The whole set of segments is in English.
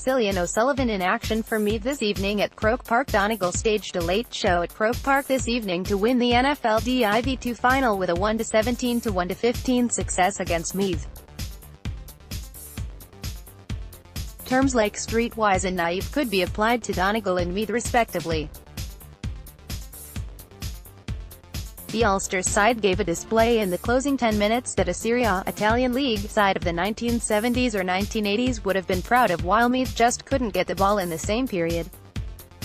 Cilian O'Sullivan in action for Meath this evening at Croke Park Donegal staged a late show at Croke Park this evening to win the NFL Div final with a 1-17 to 1-15 success against Meath. Terms like streetwise and naive could be applied to Donegal and Meath respectively. The Ulster side gave a display in the closing 10 minutes that a Serie A Italian league side of the 1970s or 1980s would have been proud of, while Meath just couldn't get the ball in the same period.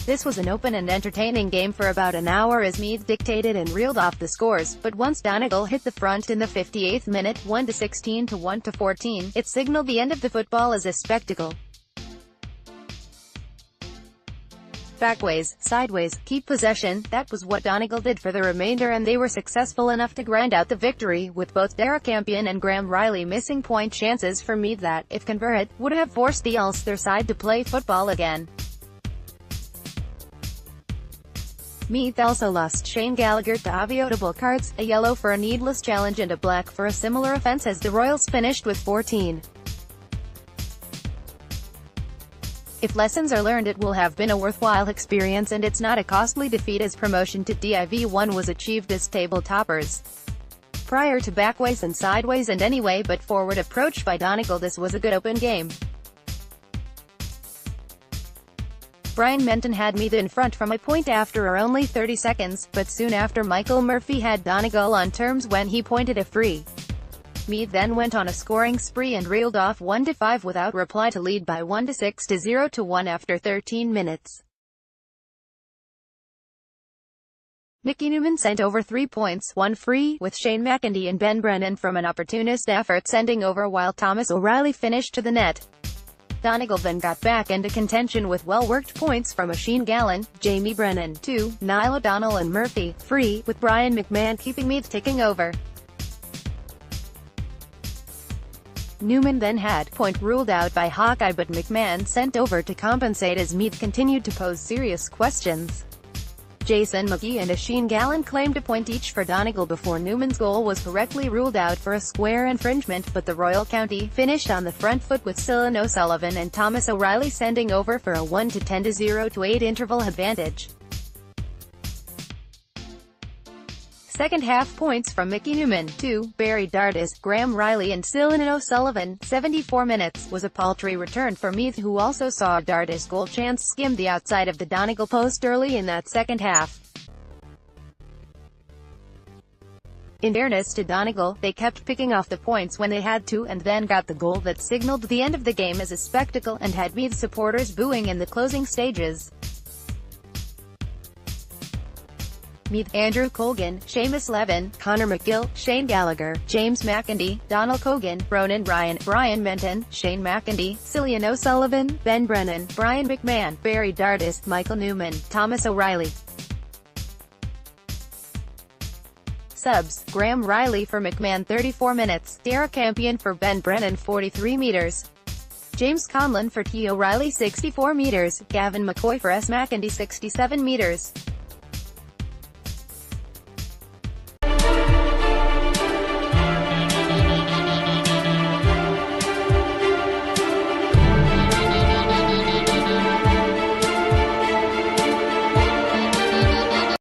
This was an open and entertaining game for about an hour as Meath dictated and reeled off the scores, but once Donegal hit the front in the 58th minute, 1-16 to 1-14, it signaled the end of the football as a spectacle. Backways, sideways, keep possession, that was what Donegal did for the remainder, and they were successful enough to grind out the victory, with both Derek Campion and Graham Riley missing point chances for Meath that, if converted, would have forced the Ulster side to play football again. Meath also lost Shane Gallagher to avoidable cards, a yellow for a needless challenge and a black for a similar offence, as the Royals finished with 14. If lessons are learned, it will have been a worthwhile experience, and it's not a costly defeat, as promotion to Div1 was achieved as table toppers. Prior to backways and sideways and anyway but forward approach by Donegal, this was a good open game. Brian Menton had Meath in front from a point after only 30 seconds, but soon after Michael Murphy had Donegal on terms when he pointed a free. Meath then went on a scoring spree and reeled off 1-5 without reply to lead by 1-6 to 0-1 after 13 minutes. Mickey Newman sent over 3 points, 1 free, with Shane McEndy and Ben Brennan from an opportunist effort sending over, while Thomas O'Reilly finished to the net. Donegal then got back into contention with well-worked points from Oisin Gallen, Jamie Brennan, 2, Niall O'Donnell and Murphy, 3, with Brian McMahon keeping Meath taking over. Newman then had point ruled out by Hawkeye, but McMahon sent over to compensate as Meath continued to pose serious questions. Jason McGee and Oisin Gallen claimed a point each for Donegal before Newman's goal was correctly ruled out for a square infringement, but the Royal County finished on the front foot, with Cilian O'Sullivan and Thomas O'Reilly sending over for a 1-10 to 0-8 interval advantage. Second half points from Mickey Newman, 2, Barry Dardis, Graham Riley and Cilian O'Sullivan, 74 minutes, was a paltry return for Meath, who also saw a Dardis goal chance skim the outside of the Donegal post early in that second half. In fairness to Donegal, they kept picking off the points when they had to, and then got the goal that signaled the end of the game as a spectacle, and had Meath supporters booing in the closing stages. Meath: Andrew Colgan, Seamus Levin, Conor McGill, Shane Gallagher, James McEndy, Donald Cogan, Ronan Ryan, Brian Menton, Shane McEndy, Cilian O'Sullivan, Ben Brennan, Brian McMahon, Barry Dardis, Michael Newman, Thomas O'Reilly. Subs: Graham Riley for McMahon 34 minutes, Derek Campion for Ben Brennan 43 meters, James Conlon for T. O'Reilly 64 meters, Gavin McCoy for S. McEndy 67 meters.